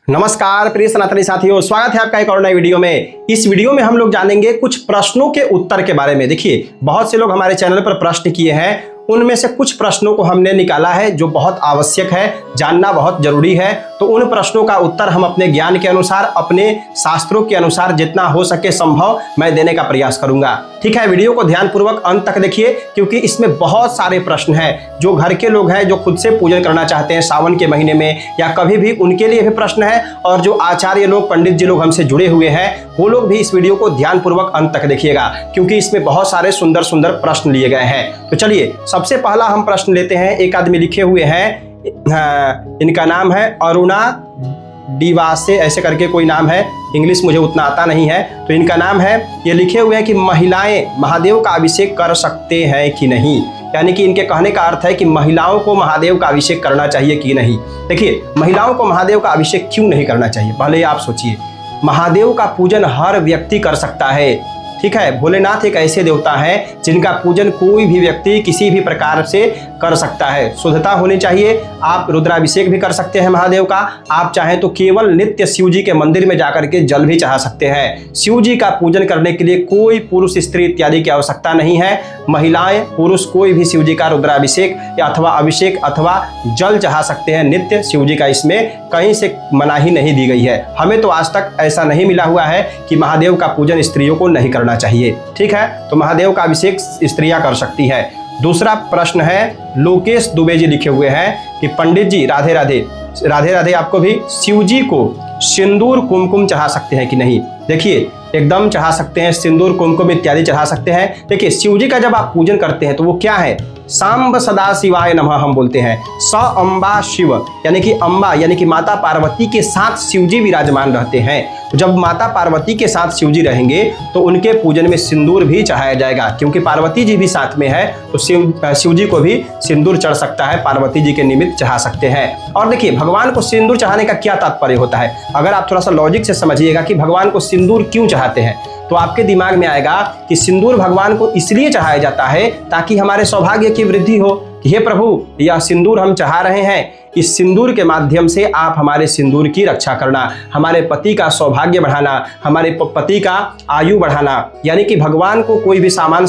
नमस्कार प्रिय सनातनी साथियों, स्वागत है आपका एक और नई वीडियो में। इस वीडियो में हम लोग जानेंगे कुछ प्रश्नों के उत्तर के बारे में। देखिए, बहुत से लोग हमारे चैनल पर प्रश्न किए हैं, उनमें से कुछ प्रश्नों को हमने निकाला है जो बहुत आवश्यक है, जानना बहुत जरूरी है। तो उन प्रश्नों का उत्तर हम अपने ज्ञान के अनुसार, अपने शास्त्रों के अनुसार जितना हो सके संभव मैं देने का प्रयास करूंगा। ठीक है, वीडियो को ध्यानपूर्वक अंत तक देखिए, क्योंकि इसमें बहुत सारे प्रश्न हैं जो घर के लोग हैं जो खुद से पूजन करना चाहते हैं सावन के महीने में या कभी भी, उनके लिए भी प्रश्न है। और जो आचार्य लोग, पंडित जी लोग हमसे जुड़े हुए हैं, वो लोग भी इस वीडियो को ध्यानपूर्वक अंत तक देखिएगा, क्योंकि इसमें बहुत सारे सुंदर सुंदर प्रश्न लिए गए हैं। तो चलिए, सबसे पहला हम प्रश्न लेते हैं। एक आदमी लिखे हुए हैं, इनका नाम है अरुणा डिवासे, ऐसे करके कोई नाम है, इंग्लिश मुझे उतना आता नहीं है। तो इनका नाम है, ये लिखे हुए हैं कि महिलाएं महादेव का अभिषेक कर सकते हैं कि नहीं। यानी कि इनके कहने का अर्थ है कि महिलाओं को महादेव का अभिषेक करना चाहिए कि नहीं। देखिए, महिलाओं को महादेव का अभिषेक क्यों नहीं करना चाहिए, पहले ही आप सोचिए। महादेव का पूजन हर व्यक्ति कर सकता है। ठीक है, भोलेनाथ एक ऐसे देवता हैं जिनका पूजन कोई भी व्यक्ति किसी भी प्रकार से कर सकता है। शुद्धता होनी चाहिए। आप रुद्राभिषेक भी कर सकते हैं महादेव का। आप चाहें तो केवल नित्य शिव जी के मंदिर में जाकर के जल भी चढ़ा सकते हैं। शिव जी का पूजन करने के लिए कोई पुरुष, स्त्री इत्यादि की आवश्यकता नहीं है। महिलाएं, पुरुष कोई भी शिव जी का रुद्राभिषेक या अथवा अभिषेक अथवा जल चढ़ा सकते हैं नित्य शिव जी का। इसमें कहीं से मनाही नहीं दी गई है। हमें तो आज तक ऐसा नहीं मिला हुआ है कि महादेव का पूजन स्त्रियों को नहीं करना चाहिए। ठीक है, तो महादेव का अभिषेक स्त्रियां कर सकती है। दूसरा प्रश्न है, लोकेश दुबे जी लिखे हुए हैं कि पंडित जी राधे राधे, राधे राधे आपको भी। शिव जी को सिंदूर कुमकुम चढ़ा सकते हैं कि नहीं। देखिए, एकदम चढ़ा सकते हैं, सिंदूर कुमकुम इत्यादि चढ़ा सकते हैं। देखिए, शिव जी का जब आप पूजन करते हैं तो वो क्या है, सांब सदा शिवाय नमः हम बोलते हैं। स अम्बा शिव, यानी कि अम्बा यानी कि माता पार्वती के साथ शिवजी विराजमान रहते हैं। तो जब माता पार्वती के साथ शिवजी रहेंगे तो उनके पूजन में सिंदूर भी चढ़ाया जाएगा, क्योंकि पार्वती जी भी साथ में है। तो शिवजी को भी सिंदूर चढ़ सकता है, पार्वती जी के निमित्त चढ़ा सकते हैं। और देखिए, भगवान को सिंदूर चढ़ाने का क्या तात्पर्य होता है, अगर आप थोड़ा सा लॉजिक से समझिएगा कि भगवान को सिंदूर क्यों चढ़ाते हैं, तो आपके दिमाग में आएगा कि सिंदूर भगवान को इसलिए चढ़ाया जाता है ताकि हमारे सौभाग्य की वृद्धि हो। हे प्रभु, यह सिंदूर हम चढ़ा रहे हैं, इस सिंदूर के माध्यम से आप हमारे सिंदूर की रक्षा करना, हमारे पति का सौभाग्य बढ़ाना, हमारे पति का आयु बढ़ाना। यानी कि भगवान को कोई भी सामान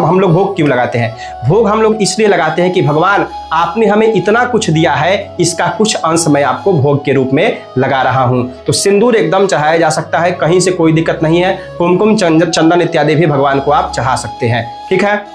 हम लोग भोग क्यों लगाते हैं, भोग हम लोग इसलिए लगाते हैं कि भगवान आपने हमें इतना कुछ दिया है, इसका कुछ अंश मैं आपको भोग के रूप में लगा रहा हूं। तो सिंदूर एकदम चढ़ाया जा सकता है, कहीं से कोई दिक्कत नहीं है। कुमकुम, चंदन इत्यादि भी भगवान को आप चढ़ा सकते हैं। ठीक है,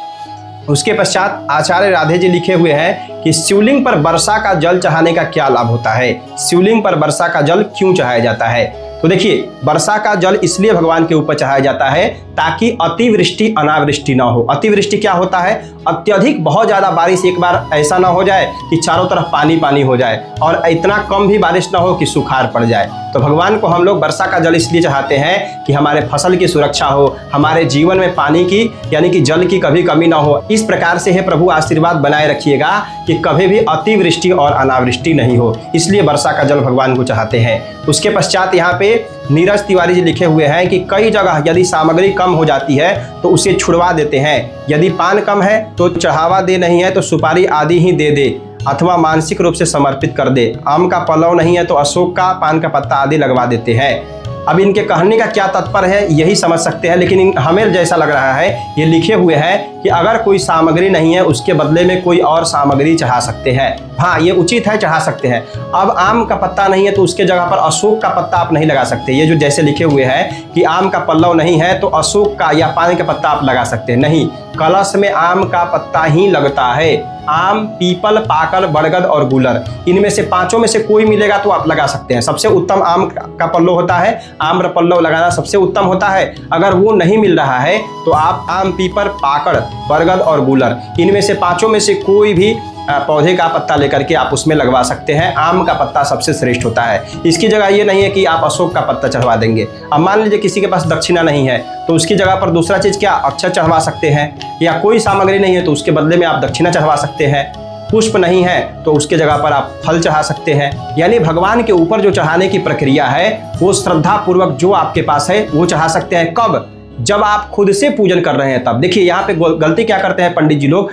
उसके पश्चात आचार्य राधे जी लिखे हुए हैं कि शिवलिंग पर वर्षा का जल चढ़ाने का क्या लाभ होता है, शिवलिंग पर वर्षा का जल क्यों चढ़ाया जाता है। तो देखिए, वर्षा का जल इसलिए भगवान के ऊपर चढ़ाया जाता है ताकि अतिवृष्टि अनावृष्टि ना हो। अतिवृष्टि क्या होता है, अत्यधिक बहुत ज्यादा बारिश एक बार ऐसा ना हो जाए कि चारों तरफ पानी पानी हो जाए, और इतना कम भी बारिश ना हो कि सुखाड़ पड़ जाए। तो भगवान को हम लोग वर्षा का जल इसलिए चढ़ाते हैं कि हमारे फसल की सुरक्षा हो, हमारे जीवन में पानी की यानी कि जल की कभी कमी ना हो। इस प्रकार से हे प्रभु आशीर्वाद बनाए रखिएगा कि कभी भी अतिवृष्टि और अनावृष्टि नहीं हो, इसलिए वर्षा का जल भगवान को चाहते हैं। उसके पश्चात यहाँ पे नीरज तिवारी जी लिखे हुए हैं कि कई जगह यदि सामग्री कम हो जाती है तो उसे छुड़वा देते हैं। यदि पान कम है तो चढ़ावा दे, नहीं है तो सुपारी आदि ही दे दे अथवा मानसिक रूप से समर्पित कर दे। आम का पल्लव नहीं है तो अशोक का, पान का पत्ता आदि लगवा देते हैं। अब इनके कहने का क्या तात्पर्य है यही समझ सकते हैं, लेकिन हमें जैसा लग रहा है ये लिखे हुए हैं कि अगर कोई सामग्री नहीं है उसके बदले में कोई और सामग्री चढ़ा सकते हैं। हाँ, ये उचित है, चढ़ा सकते हैं। अब आम का पत्ता नहीं है तो उसके जगह पर अशोक का पत्ता आप नहीं लगा सकते। ये जो जैसे लिखे हुए हैं कि आम का पल्लव नहीं है तो अशोक का या पान का पत्ता आप लगा सकते हैं, नहीं, कलश में आम का पत्ता ही लगता है। आम, पीपल, पाकल, बरगद और गुलर, इनमें से पांचों में से कोई मिलेगा तो आप लगा सकते हैं। सबसे उत्तम आम का पल्लव होता है, आम्र पल्लव लगाना सबसे उत्तम होता है। अगर वो नहीं मिल रहा है तो आप आम, पीपल, पाकड़, बरगद और गुलर, इनमें से पांचों में से कोई भी पौधे का पत्ता लेकर के आप उसमें लगवा सकते हैं। आम का पत्ता सबसे श्रेष्ठ होता है। इसकी जगह ये नहीं है कि आप अशोक का पत्ता चढ़वा देंगे। अब मान लीजिए किसी के पास दक्षिणा नहीं है तो उसकी जगह पर दूसरा चीज क्या, अक्षत चढ़वा सकते हैं, या कोई सामग्री नहीं है तो उसके बदले में आप दक्षिणा चढ़वा सकते हैं। पुष्प नहीं है तो उसके जगह पर आप फल चढ़ा सकते हैं। यानी भगवान के ऊपर जो चढ़ाने की प्रक्रिया है वो श्रद्धा पूर्वक जो आपके पास है वो चढ़ा सकते हैं। कब, जब आप खुद से पूजन कर रहे हैं तब। देखिए यहाँ पे गलती क्या करते हैं पंडित जी लोग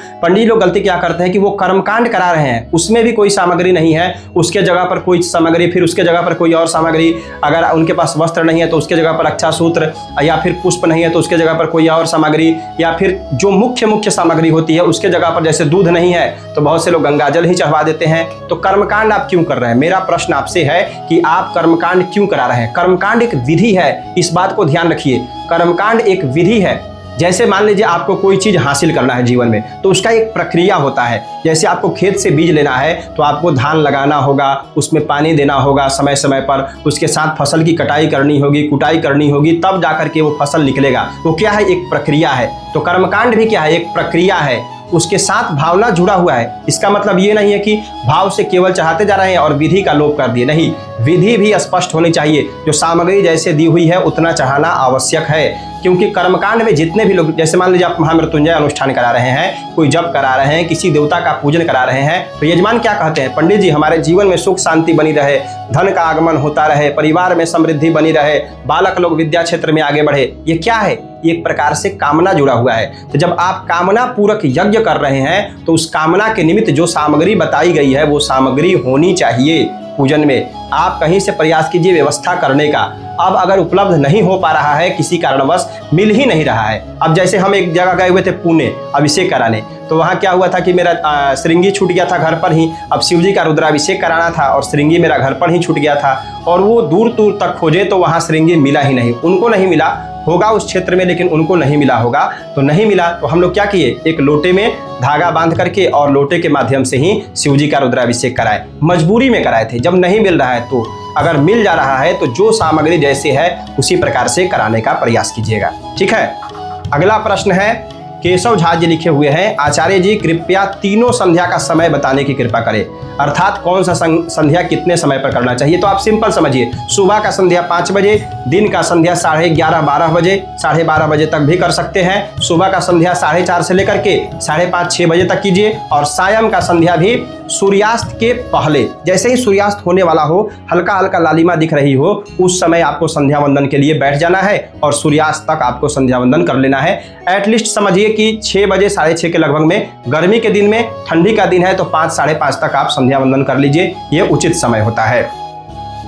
गलती क्या करते हैं कि वो कर्मकांड करा रहे हैं, उसमें भी कोई सामग्री नहीं है, उसके जगह पर कोई सामग्री, फिर उसके जगह पर कोई और सामग्री, अगर उनके पास वस्त्र नहीं है तो उसके जगह पर अक्षा सूत्र, या फिर पुष्प नहीं है तो उसके जगह पर कोई और सामग्री, या फिर जो मुख्य सामग्री होती है उसके जगह पर, जैसे दूध नहीं है तो बहुत से लोग गंगाजल ही चढ़वा देते हैं। तो कर्मकांड आप क्यों कर रहे हैं? मेरा प्रश्न आपसे है कि आप कर्मकांड क्यों करा रहे हैं? कर्मकांड एक विधि है, इस बात को ध्यान रखिए। कर्मकांड एक विधि है। जैसे मान लीजिए आपको कोई चीज हासिल करना है जीवन में, तो उसका एक प्रक्रिया होता है। जैसे आपको खेत से बीज लेना है तो आपको धान लगाना होगा, उसमें पानी देना होगा समय समय पर, उसके साथ फसल की कटाई करनी होगी, कुटाई करनी होगी, तब जाकर के वो फसल निकलेगा। वो क्या है? एक प्रक्रिया है। तो कर्मकांड भी क्या है? एक प्रक्रिया है, उसके साथ भावना जुड़ा हुआ है। इसका मतलब ये नहीं है कि भाव से केवल चाहते जा रहे हैं और विधि का लोप कर दिए, नहीं, विधि भी स्पष्ट होनी चाहिए। जो सामग्री जैसे दी हुई है उतना चढ़ाना आवश्यक है, क्योंकि कर्मकांड में जितने भी लोग, जैसे मान लीजिए आप महामृत्युंजय अनुष्ठान करा रहे हैं, कोई जप करा रहे हैं, किसी देवता का पूजन करा रहे हैं, तो यजमान क्या कहते हैं? पंडित जी हमारे जीवन में सुख शांति बनी रहे, धन का आगमन होता रहे, परिवार में समृद्धि बनी रहे, बालक लोग विद्या क्षेत्र में आगे बढ़े। ये क्या है? एक प्रकार से कामना जुड़ा हुआ है। तो जब आप कामना पूरक यज्ञ कर रहे हैं तो उस कामना के निमित्त जो सामग्री बताई गई है वो सामग्री होनी चाहिए पूजन में। आप कहीं से प्रयास कीजिए व्यवस्था करने का। अब अगर उपलब्ध नहीं हो पा रहा है, किसी कारणवश मिल ही नहीं रहा है, अब जैसे हम एक जगह गए हुए थे पुणे अभिषेक कराने, तो वहाँ क्या हुआ था कि मेरा श्रृंगी छूट गया था घर पर ही। अब शिव जी का रुद्राभिषेक कराना था और श्रृंगी मेरा घर पर ही छूट गया था, और वो दूर दूर तक खोजे तो वहाँ श्रृंगी मिला ही नहीं। उनको नहीं मिला होगा उस क्षेत्र में, लेकिन उनको नहीं मिला होगा, तो नहीं मिला तो हम लोग क्या किए? एक लोटे में धागा बांध करके और लोटे के माध्यम से ही शिव जी का रुद्राभिषेक कराए। मजबूरी में कराए थे। जब नहीं मिल रहा है तो, अगर मिल जा रहा है तो जो सामग्री जैसे है उसी प्रकार से कराने का प्रयास कीजिएगा। ठीक है। अगला प्रश्न है, केशव झा जी लिखे हुए हैं, आचार्य जी कृपया तीनों संध्या का समय बताने की कृपा करें, अर्थात कौन सा संध्या कितने समय पर करना चाहिए। तो आप सिंपल समझिए, सुबह का संध्या 5 बजे, दिन का संध्या 11:30-12 बजे, 12:30 बजे तक भी कर सकते हैं। सुबह का संध्या 4:30 से लेकर के 5:30-6 बजे तक कीजिए, और सायं का संध्या भी सूर्यास्त के पहले, जैसे ही सूर्यास्त होने वाला हो, हल्का हल्का लालिमा दिख रही हो, उस समय आपको संध्या वंदन के लिए बैठ जाना है और सूर्यास्त तक आपको संध्या वंदन कर लेना है। एटलीस्ट समझिए कि 6 बजे 6:30 के लगभग में, गर्मी के दिन में, ठंडी का दिन है तो 5-5:30 तक आप संध्या वंदन कर लीजिए, ये उचित समय होता है।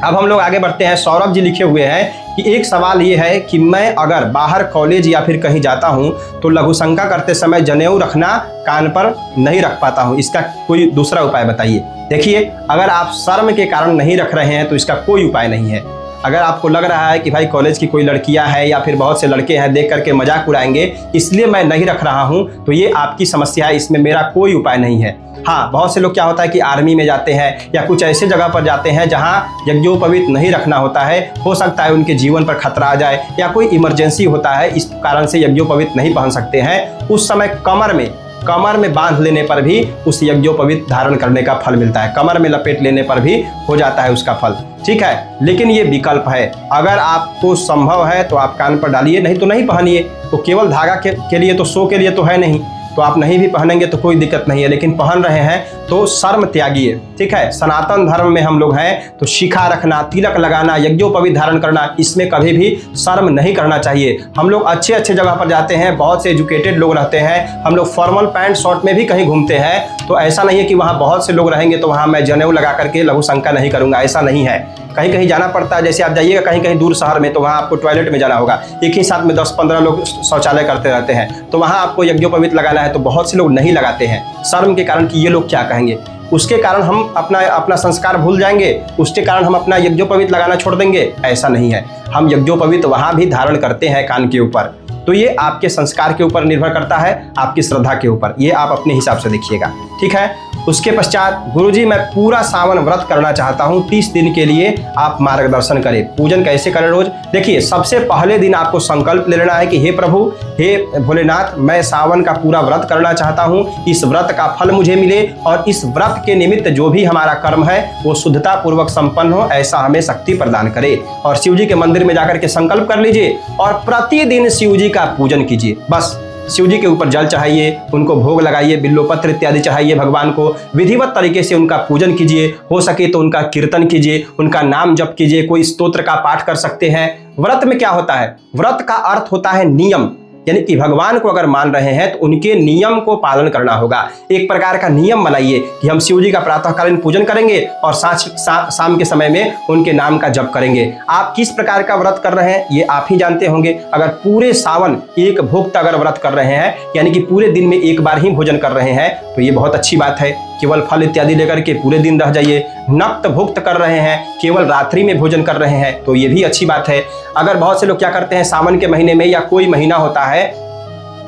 अब हम लोग आगे बढ़ते हैं। सौरभ जी लिखे हुए हैं कि एक सवाल ये है कि मैं अगर बाहर कॉलेज या फिर कहीं जाता हूँ तो लघुशंका करते समय जनेऊ रखना कान पर नहीं रख पाता हूँ, इसका कोई दूसरा उपाय बताइए। देखिए, अगर आप शर्म के कारण नहीं रख रहे हैं तो इसका कोई उपाय नहीं है। अगर आपको लग रहा है कि भाई कॉलेज की कोई लड़कियां हैं या फिर बहुत से लड़के हैं, देख करके मजाक उड़ाएंगे इसलिए मैं नहीं रख रहा हूं, तो ये आपकी समस्या है, इसमें मेरा कोई उपाय नहीं है। हाँ, बहुत से लोग क्या होता है कि आर्मी में जाते हैं या कुछ ऐसे जगह पर जाते हैं जहां यज्ञोपवीत नहीं रखना होता है, हो सकता है उनके जीवन पर खतरा आ जाए या कोई इमरजेंसी होता है, इस कारण से यज्ञोपवीत नहीं पहन सकते हैं। उस समय कमर में बांध लेने पर भी उस यज्ञोपवीत धारण करने का फल मिलता है, कमर में लपेट लेने पर भी हो जाता है उसका फल। ठीक है, लेकिन ये विकल्प है। अगर आपको संभव है तो आप कान पर डालिए, नहीं तो नहीं पहनिए। तो केवल धागा के लिए तो शो के लिए तो है नहीं, तो आप नहीं भी पहनेंगे तो कोई दिक्कत नहीं है, लेकिन पहन रहे हैं तो शर्म त्यागिए। ठीक है, सनातन धर्म में हम लोग हैं तो शिखा रखना, तिलक लगाना, यज्ञोपवीत धारण करना, इसमें कभी भी शर्म नहीं करना चाहिए। हम लोग अच्छे जगह पर जाते हैं, बहुत से एजुकेटेड लोग रहते हैं, हम लोग फॉर्मल पैंट शर्ट में भी कहीं घूमते हैं, तो ऐसा नहीं है कि वहाँ बहुत से लोग रहेंगे तो वहाँ मैं जनेऊ लगा करके लघुशंका नहीं करूँगा, ऐसा नहीं है। कहीं कहीं जाना पड़ता है, जैसे आप जाइएगा कहीं कहीं दूर शहर में तो वहाँ आपको टॉयलेट में जाना होगा, एक ही साथ में 10-15 लोग शौचालय करते रहते हैं, तो वहाँ आपको यज्ञोपवीत लगाना है, तो बहुत से लोग नहीं लगाते हैं शर्म के कारण कि ये लोग क्या कहेंगे। उसके कारण हम अपना संस्कार भूल जाएंगे, उसके कारण हम अपना यज्ञोपवीत लगाना छोड़ देंगे, ऐसा नहीं है। हम यज्ञोपवीत वहाँ भी धारण करते हैं कान के ऊपर। तो ये आपके संस्कार के ऊपर निर्भर करता है, आपकी श्रद्धा के ऊपर, ये आप अपने हिसाब से देखिएगा। ठीक है। उसके पश्चात, गुरुजी मैं पूरा सावन व्रत करना चाहता हूँ, 30 दिन के लिए आप मार्गदर्शन करें, पूजन कैसे करें रोज। देखिए, सबसे पहले दिन आपको संकल्प ले लेना है कि हे प्रभु, हे भोलेनाथ, मैं सावन का पूरा व्रत करना चाहता हूँ, इस व्रत का फल मुझे मिले और इस व्रत के निमित्त जो भी हमारा कर्म है वो शुद्धता पूर्वक संपन्न हो, ऐसा हमें शक्ति प्रदान करे। और शिव जी के मंदिर में जाकर के संकल्प कर लीजिए और प्रतिदिन शिव जी का पूजन कीजिए। बस शिव जी के ऊपर जल चढ़ाइए, उनको भोग लगाइए, बिल्वपत्र इत्यादि चढ़ाइए भगवान को, विधिवत तरीके से उनका पूजन कीजिए, हो सके तो उनका कीर्तन कीजिए, उनका नाम जप कीजिए, कोई स्तोत्र का पाठ कर सकते हैं। व्रत में क्या होता है? व्रत का अर्थ होता है नियम, यानी कि भगवान को अगर मान रहे हैं तो उनके नियम को पालन करना होगा। एक प्रकार का नियम बनाइए कि हम शिव जी का प्रातःकालीन पूजन करेंगे और शाम के समय में उनके नाम का जप करेंगे। आप किस प्रकार का व्रत कर रहे हैं ये आप ही जानते होंगे। अगर पूरे सावन एक भुक्त अगर व्रत कर रहे हैं, यानी कि पूरे दिन में एक बार ही भोजन कर रहे हैं, तो ये बहुत अच्छी बात है। केवल फल इत्यादि लेकर के पूरे दिन रह जाइए। नक्त भुक्त कर रहे हैं, केवल रात्रि में भोजन कर रहे हैं, तो ये भी अच्छी बात है। अगर बहुत से लोग क्या करते हैं, सावन के महीने में या कोई महीना होता है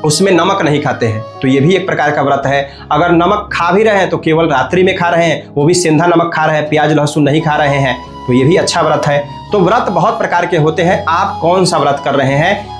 उसमें नमक नहीं खाते हैं, तो ये भी एक प्रकार का व्रत है। अगर नमक खा भी रहे हैं तो केवल रात्रि में खा रहे हैं, वो भी सेंधा नमक खा रहे हैं, प्याज लहसुन नहीं खा रहे हैं, तो ये भी अच्छा व्रत है। तो व्रत बहुत प्रकार के होते हैं। आप कौन सा व्रत कर रहे हैं,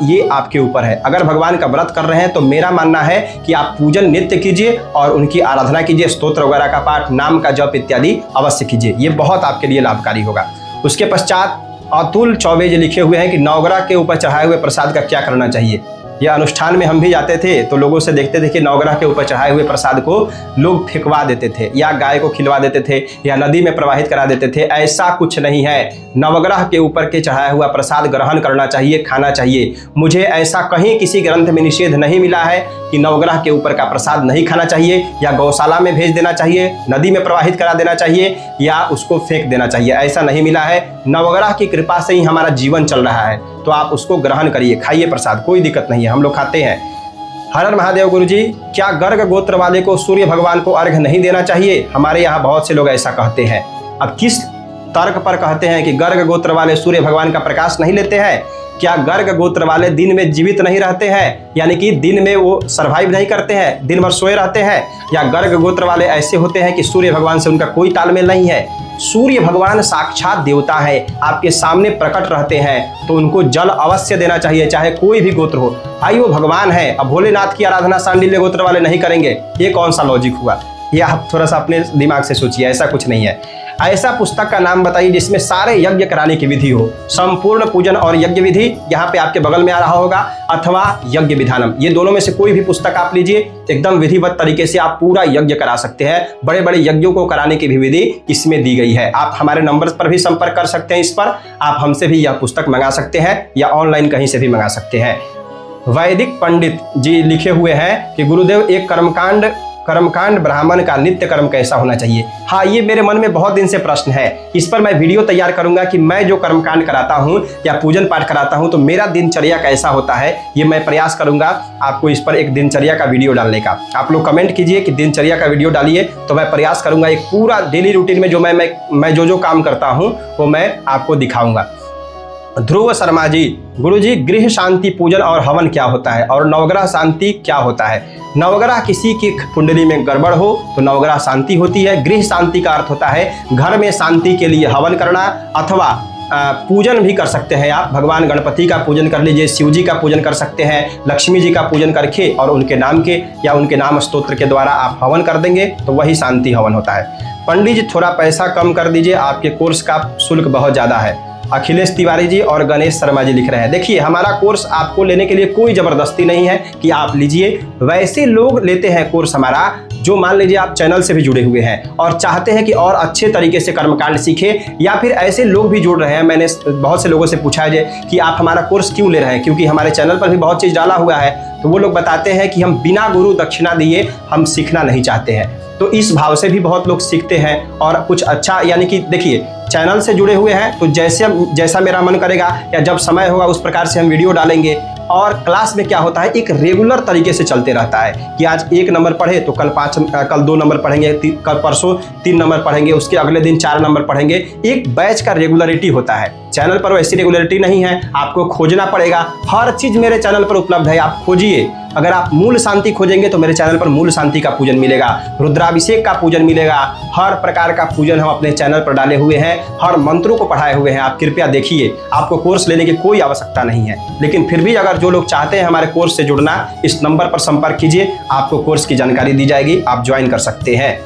ये आपके ऊपर है। अगर भगवान का व्रत कर रहे हैं तो मेरा मानना है कि आप पूजन नित्य कीजिए और उनकी आराधना कीजिए, स्तोत्र वगैरह का पाठ, नाम का जप इत्यादि अवश्य कीजिए, ये बहुत आपके लिए लाभकारी होगा। उसके पश्चात अतुल चौबे जी लिखे हुए हैं कि नवग्रह के ऊपर चढ़ाए हुए प्रसाद का क्या करना चाहिए। यह अनुष्ठान में हम भी जाते थे तो लोगों से देखते थे कि नवग्रह के ऊपर चढ़ाए हुए प्रसाद को लोग फेंकवा देते थे, या गाय को खिलवा देते थे, या नदी में प्रवाहित करा देते थे। ऐसा कुछ नहीं है। नवग्रह के ऊपर के चढ़ाया हुआ प्रसाद ग्रहण करना चाहिए, खाना चाहिए। मुझे ऐसा कहीं किसी ग्रंथ में निषेध नहीं मिला है कि नवग्रह के ऊपर का प्रसाद नहीं खाना चाहिए, या गौशाला में भेज देना चाहिए, नदी में प्रवाहित करा देना चाहिए, या उसको फेंक देना चाहिए। ऐसा नहीं मिला है। नवग्रह की कृपा से ही हमारा जीवन चल रहा है, तो आप उसको ग्रहण करिए, खाइए प्रसाद, कोई दिक्कत नहीं है, हम लोग खाते हैं। हर हर महादेव। गुरुजी, क्या गर्ग गोत्र वाले को सूर्य भगवान को अर्घ्य नहीं देना चाहिए? हमारे यहाँ बहुत से लोग ऐसा कहते हैं। अब किस तर्क पर कहते हैं कि गर्ग गोत्र वाले सूर्य भगवान का प्रकाश नहीं लेते हैं? क्या गर्ग गोत्र वाले दिन में जीवित नहीं रहते हैं, यानी कि दिन में वो सर्वाइव नहीं करते हैं, दिन भर सोए रहते हैं? या गर्ग गोत्र वाले ऐसे होते हैं कि सूर्य भगवान से उनका कोई तालमेल नहीं है? सूर्य भगवान साक्षात देवता है, आपके सामने प्रकट रहते हैं, तो उनको जल अवश्य देना चाहिए, चाहे कोई भी गोत्र हो। भाई वो भगवान है। अब भोलेनाथ की आराधना शांडिल्य गोत्र वाले नहीं करेंगे, ये कौन सा लॉजिक हुआ? ये आप थोड़ा सा अपने दिमाग से सोचिए, ऐसा कुछ नहीं है। ऐसा पुस्तक का नाम बताइए जिसमें सारे यज्ञ कराने की विधि हो, संपूर्ण पूजन और यज्ञ विधि, यहाँ पे आपके बगल में आ रहा होगा, अथवा यज्ञ विधानम, ये दोनों में से कोई भी पुस्तक आप लीजिए। एकदम विधिवत तरीके से आप पूरा यज्ञ करा सकते हैं। बड़े बड़े यज्ञों को कराने की भी विधि इसमें दी गई है। आप हमारे नंबर पर भी संपर्क कर सकते हैं। इस पर आप हमसे भी यह पुस्तक मंगा सकते हैं, या ऑनलाइन कहीं से भी मंगा सकते हैं। वैदिक पंडित जी लिखे हुए हैं कि गुरुदेव, एक कर्मकांड ब्राह्मण का नित्य कर्म कैसा होना चाहिए? हाँ, ये मेरे मन में बहुत दिन से प्रश्न है। इस पर मैं वीडियो तैयार करूंगा कि मैं जो कर्मकांड कराता हूँ या पूजन पाठ कराता हूँ तो मेरा दिनचर्या कैसा होता है, ये मैं प्रयास करूंगा आपको इस पर एक दिनचर्या का वीडियो डालने का। आप लोग कमेंट कीजिए कि दिनचर्या का वीडियो डालिए, तो मैं प्रयास करूंगा एक पूरा डेली रूटीन में जो मैं जो काम करता हूँ वो मैं आपको दिखाऊंगा। ध्रुव शर्मा जी, गुरुजी, गृह शांति पूजन और हवन क्या होता है, और नवग्रह शांति क्या होता है? नवग्रह किसी की कुंडली में गड़बड़ हो तो नवग्रह शांति होती है। गृह शांति का अर्थ होता है घर में शांति के लिए हवन करना, अथवा पूजन भी कर सकते हैं आप। भगवान गणपति का पूजन कर लीजिए, शिव जी का पूजन कर सकते हैं, लक्ष्मी जी का पूजन करके और उनके नाम के या उनके नाम स्तोत्र के द्वारा आप हवन कर देंगे तो वही शांति हवन होता है। पंडित जी, थोड़ा पैसा कम कर दीजिए, आपके कोर्स का शुल्क बहुत ज़्यादा है। अखिलेश तिवारी जी और गणेश शर्मा जी लिख रहे हैं। देखिए, हमारा कोर्स आपको लेने के लिए कोई ज़बरदस्ती नहीं है कि आप लीजिए। वैसे लोग लेते हैं कोर्स हमारा जो मान लीजिए आप चैनल से भी जुड़े हुए हैं और चाहते हैं कि और अच्छे तरीके से कर्मकांड सीखें, या फिर ऐसे लोग भी जुड़ रहे हैं। मैंने बहुत से लोगों से पूछा है कि आप हमारा कोर्स क्यों ले रहे हैं, क्योंकि हमारे चैनल पर भी बहुत चीज़ डाला हुआ है, तो वो लोग बताते हैं कि हम बिना गुरु दक्षिणा दिए हम सीखना नहीं चाहते हैं। तो इस भाव से भी बहुत लोग सीखते हैं और कुछ अच्छा, यानी कि देखिए, चैनल से जुड़े हुए हैं तो जैसा मेरा मन करेगा या जब समय होगा उस प्रकार से हम वीडियो डालेंगे। और क्लास में क्या होता है, एक रेगुलर तरीके से चलते रहता है कि आज 1 नंबर पढ़े तो कल 2 नंबर पढ़ेंगे, कल परसों 3 नंबर पढ़ेंगे, उसके अगले दिन 4 नंबर पढ़ेंगे। एक बैच का रेगुलरिटी होता है। चैनल पर वैसी रेगुलरिटी नहीं है, आपको खोजना पड़ेगा। हर चीज़ मेरे चैनल पर उपलब्ध है, आप खोजिए। अगर आप मूल शांति खोजेंगे तो मेरे चैनल पर मूल शांति का पूजन मिलेगा, रुद्राभिषेक का पूजन मिलेगा, हर प्रकार का पूजन हम अपने चैनल पर डाले हुए हैं, हर मंत्रों को पढ़ाए हुए हैं। आप कृपया देखिए, आपको कोर्स लेने की कोई आवश्यकता नहीं है। लेकिन फिर भी अगर जो लोग चाहते हैं हमारे कोर्स से जुड़ना, इस नंबर पर संपर्क कीजिए, आपको कोर्स की जानकारी दी जाएगी, आप ज्वाइन कर सकते हैं।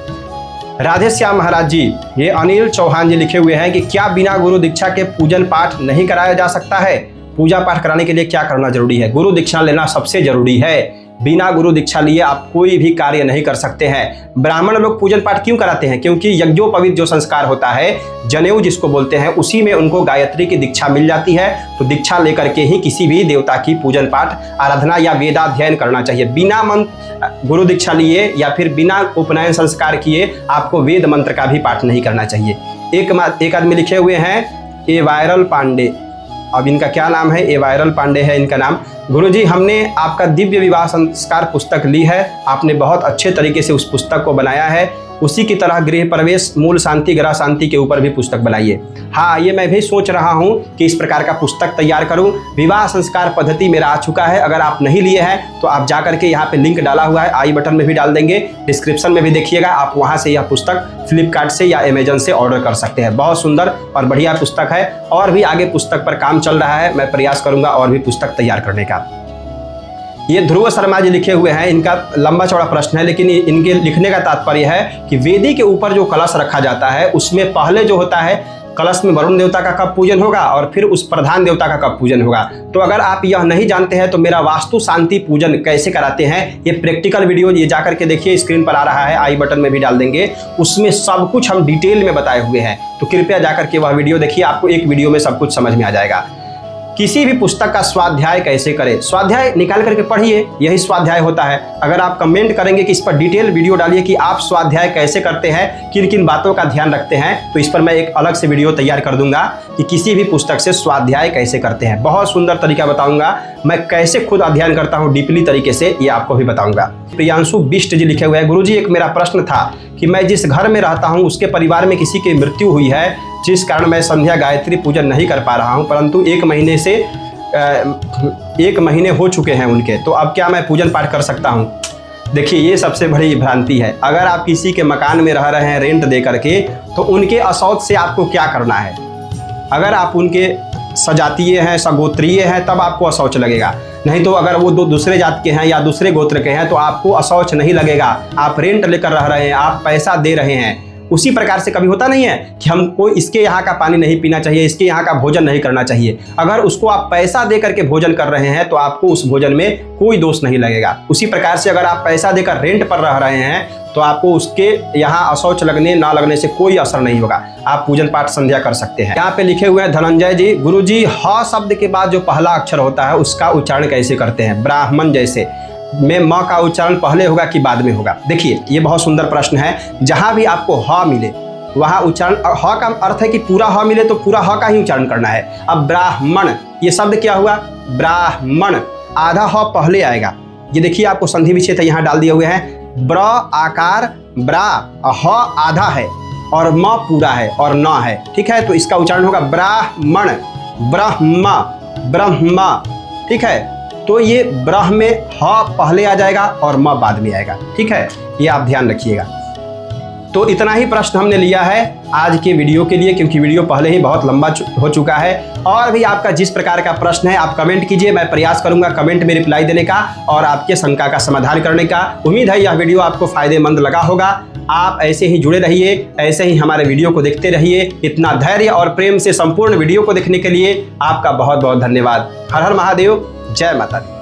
राधे श्याम महाराज जी, ये अनिल चौहान जी लिखे हुए हैं कि क्या बिना गुरु दीक्षा के पूजन पाठ नहीं कराया जा सकता है? पूजा पाठ कराने के लिए क्या करना जरूरी है? गुरु दीक्षा लेना सबसे जरूरी है। बिना गुरु दीक्षा लिए आप कोई भी कार्य नहीं कर सकते हैं। ब्राह्मण लोग पूजन पाठ क्यों कराते हैं? क्योंकि यज्ञोपवीत जो संस्कार होता है, जनेऊ जिसको बोलते हैं, उसी में उनको गायत्री की दीक्षा मिल जाती है। तो दीक्षा लेकर के ही किसी भी देवता की पूजन पाठ, आराधना या वेदाध्ययन करना चाहिए। बिना मंत्र गुरु दीक्षा लिए या फिर बिना उपनयन संस्कार किए आपको वेद मंत्र का भी पाठ नहीं करना चाहिए। एक आदमी लिखे हुए हैं ए वायरल पांडे, अब इनका क्या नाम है? ए वायरल पांडे है इनका नाम। गुरुजी, हमने आपका दिव्य विवाह संस्कार पुस्तक ली है, आपने बहुत अच्छे तरीके से उस पुस्तक को बनाया है। उसी की तरह गृह प्रवेश, मूल शांति, ग्रह शांति के ऊपर भी पुस्तक बनाइए। हाँ, ये मैं भी सोच रहा हूँ कि इस प्रकार का पुस्तक तैयार करूँ। विवाह संस्कार पद्धति मेरा आ चुका है, अगर आप नहीं लिए हैं तो आप जा करके यहाँ पे लिंक डाला हुआ है, आई बटन में भी डाल देंगे, डिस्क्रिप्शन में भी देखिएगा। आप वहाँ से यह पुस्तक फ्लिपकार्ट से या अमेजन से ऑर्डर कर सकते हैं। बहुत सुंदर और बढ़िया पुस्तक है, और भी आगे पुस्तक पर काम चल रहा है। मैं प्रयास करूँगा और भी पुस्तक तैयार करने का। ये ध्रुव शर्मा जी लिखे हुए हैं, इनका लंबा चौड़ा प्रश्न है, लेकिन इनके लिखने का तात्पर्य है कि वेदी के ऊपर जो कलश रखा जाता है उसमें पहले जो होता है, कलश में वरुण देवता का कब पूजन होगा और फिर उस प्रधान देवता का कब पूजन होगा। तो अगर आप यह नहीं जानते हैं तो मेरा वास्तु शांति पूजन कैसे कराते हैं, ये प्रैक्टिकल वीडियो ये जाकर के देखिए, स्क्रीन पर आ रहा है, आई बटन में भी डाल देंगे। उसमें सब कुछ हम डिटेल में बताए हुए हैं, तो कृपया जाकर के वह वीडियो देखिए, आपको एक वीडियो में सब कुछ समझ में आ जाएगा। किसी भी पुस्तक का स्वाध्याय कैसे करें? स्वाध्याय निकाल करके पढ़िए, यही स्वाध्याय होता है। अगर आप कमेंट करेंगे कि इस पर डिटेल वीडियो डालिए कि आप स्वाध्याय कैसे करते हैं, किन किन बातों का ध्यान रखते हैं, तो इस पर मैं एक अलग से वीडियो तैयार कर दूंगा कि किसी भी पुस्तक से स्वाध्याय कैसे करते हैं। बहुत सुंदर तरीका बताऊंगा, मैं कैसे खुद अध्ययन करता हूँ डीपली तरीके से, ये आपको भी बताऊंगा। प्रियांशु बिष्ट जी लिखे हुए हैं, गुरुजी एक मेरा प्रश्न था कि मैं जिस घर में रहता हूँ उसके परिवार में किसी की मृत्यु हुई है, जिस कारण मैं संध्या गायत्री पूजन नहीं कर पा रहा हूँ, परंतु 1 महीने हो चुके हैं उनके, तो अब क्या मैं पूजन पाठ कर सकता हूँ? देखिए, ये सबसे बड़ी भ्रांति है। अगर आप किसी के मकान में रह रहे हैं रेंट दे करके, तो उनके असौच से आपको क्या करना है? अगर आप उनके सजातीय हैं, सगोत्रीय हैं, तब आपको असौच लगेगा। नहीं तो अगर वो दूसरे जात के हैं या दूसरे गोत्र के हैं तो आपको असौच नहीं लगेगा। आप रेंट लेकर रह रहे हैं, आप पैसा दे रहे हैं। उसी प्रकार से कभी होता नहीं है कि हमको इसके यहाँ का पानी नहीं पीना चाहिए, इसके यहाँ का भोजन नहीं करना चाहिए। अगर उसको आप पैसा दे करके भोजन कर रहे हैं तो आपको उस भोजन में कोई दोष नहीं लगेगा। उसी प्रकार से अगर आप पैसा देकर रेंट पर रह रहे हैं तो आपको उसके यहाँ असौच लगने ना लगने से कोई असर नहीं होगा। आप पूजन पाठ संध्या कर सकते हैं। यहाँ पे लिखे हुए हैं धनंजय जी, गुरुजी ह शब्द के बाद जो पहला अक्षर होता है उसका उच्चारण कैसे करते हैं? ब्राह्मण जैसे में म का उच्चारण पहले होगा कि बाद में होगा? देखिए, ये बहुत सुंदर प्रश्न है। जहाँ भी आपको ह मिले वहाँ उच्चारण, ह का अर्थ है कि पूरा ह मिले तो पूरा ह का ही उच्चारण करना है। अब ब्राह्मण, ये शब्द क्या हुआ? ब्राह्मण, आधा ह पहले आएगा। ये देखिए, आपको संधि विच्छेद यहाँ डाल दिए हुए हैं। ब्र आकार, ब्रा, ह आधा है और म पूरा है और न है, ठीक है? तो इसका उच्चारण होगा ब्राह्मण, ब्रह्मा, ब्रह्मा, ठीक है? तो ये ब्रह्म में ह पहले आ जाएगा और म बाद में आएगा, ठीक है? ये आप ध्यान रखिएगा। तो इतना ही प्रश्न हमने लिया है आज के वीडियो के लिए, क्योंकि वीडियो पहले ही बहुत लंबा हो चुका है। और भी आपका जिस प्रकार का प्रश्न है आप कमेंट कीजिए, मैं प्रयास करूंगा कमेंट में रिप्लाई देने का और आपके शंका का समाधान करने का। उम्मीद है यह वीडियो आपको फायदेमंद लगा होगा। आप ऐसे ही जुड़े रहिए, ऐसे ही हमारे वीडियो को देखते रहिए। इतना धैर्य और प्रेम से संपूर्ण वीडियो को देखने के लिए आपका बहुत बहुत धन्यवाद। हर हर महादेव, जय माता दी।